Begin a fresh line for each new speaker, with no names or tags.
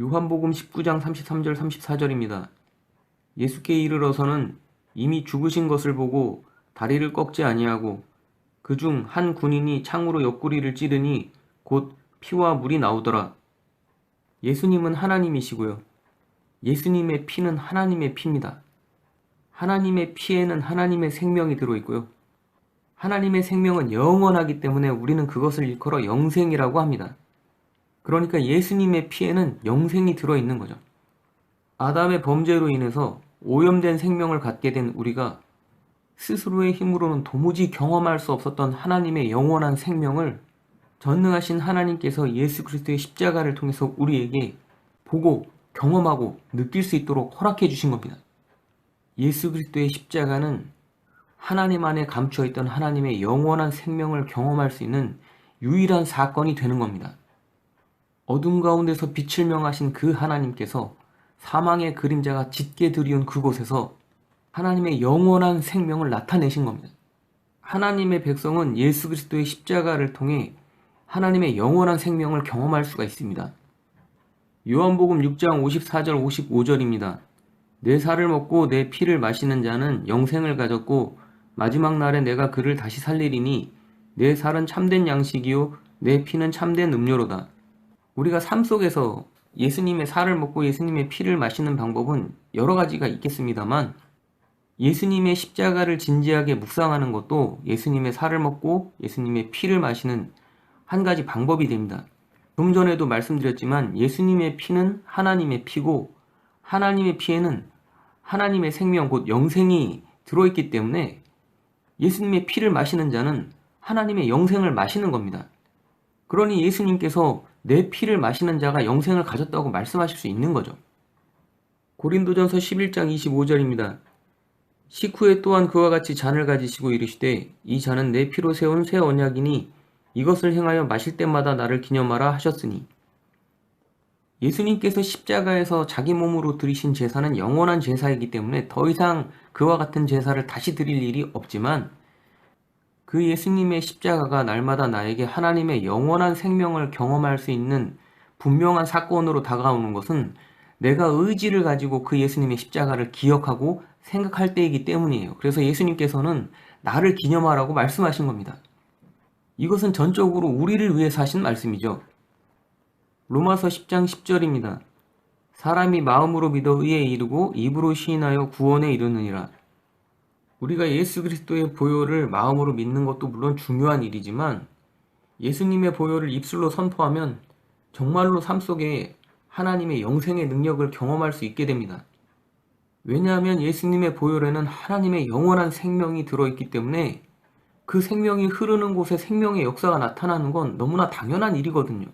요한복음 19장 33절 34절입니다. 예수께 이르러서는 이미 죽으신 것을 보고 다리를 꺾지 아니하고 그중 한 군인이 창으로 옆구리를 찌르니 곧 피와 물이 나오더라. 예수님은 하나님이시고요. 예수님의 피는 하나님의 피입니다. 하나님의 피에는 하나님의 생명이 들어있고요. 하나님의 생명은 영원하기 때문에 우리는 그것을 일컬어 영생이라고 합니다. 그러니까 예수님의 피에는 영생이 들어있는 거죠. 아담의 범죄로 인해서 오염된 생명을 갖게 된 우리가 스스로의 힘으로는 도무지 경험할 수 없었던 하나님의 영원한 생명을 전능하신 하나님께서 예수 그리스도의 십자가를 통해서 우리에게 보고 경험하고 느낄 수 있도록 허락해 주신 겁니다. 예수 그리스도의 십자가는 하나님 안에 감추어 있던 하나님의 영원한 생명을 경험할 수 있는 유일한 사건이 되는 겁니다. 어둠 가운데서 빛을 명하신 그 하나님께서 사망의 그림자가 짙게 드리운 그곳에서 하나님의 영원한 생명을 나타내신 겁니다. 하나님의 백성은 예수 그리스도의 십자가를 통해 하나님의 영원한 생명을 경험할 수가 있습니다. 요한복음 6장 54절 55절입니다. 내 살을 먹고 내 피를 마시는 자는 영생을 가졌고 마지막 날에 내가 그를 다시 살리리니 내 살은 참된 양식이요 내 피는 참된 음료로다. 우리가 삶 속에서 예수님의 살을 먹고 예수님의 피를 마시는 방법은 여러 가지가 있겠습니다만 예수님의 십자가를 진지하게 묵상하는 것도 예수님의 살을 먹고 예수님의 피를 마시는 한 가지 방법이 됩니다. 좀 전에도 말씀드렸지만 예수님의 피는 하나님의 피고 하나님의 피에는 하나님의 생명 곧 영생이 들어있기 때문에 예수님의 피를 마시는 자는 하나님의 영생을 마시는 겁니다. 그러니 예수님께서 내 피를 마시는 자가 영생을 가졌다고 말씀하실 수 있는 거죠. 고린도전서 11장 25절입니다. 식후에 또한 그와 같이 잔을 가지시고 이르시되 이 잔은 내 피로 세운 새 언약이니 이것을 행하여 마실 때마다 나를 기념하라 하셨으니 예수님께서 십자가에서 자기 몸으로 드리신 제사는 영원한 제사이기 때문에 더 이상 그와 같은 제사를 다시 드릴 일이 없지만 그 예수님의 십자가가 날마다 나에게 하나님의 영원한 생명을 경험할 수 있는 분명한 사건으로 다가오는 것은 내가 의지를 가지고 그 예수님의 십자가를 기억하고 생각할 때이기 때문이에요. 그래서 예수님께서는 나를 기념하라고 말씀하신 겁니다. 이것은 전적으로 우리를 위해서 하신 말씀이죠. 로마서 10장 10절입니다. 사람이 마음으로 믿어 의에 이르고 입으로 시인하여 구원에 이르느니라. 우리가 예수 그리스도의 보혈을 마음으로 믿는 것도 물론 중요한 일이지만 예수님의 보혈을 입술로 선포하면 정말로 삶 속에 하나님의 영생의 능력을 경험할 수 있게 됩니다. 왜냐하면 예수님의 보혈에는 하나님의 영원한 생명이 들어있기 때문에 그 생명이 흐르는 곳에 생명의 역사가 나타나는 건 너무나 당연한 일이거든요.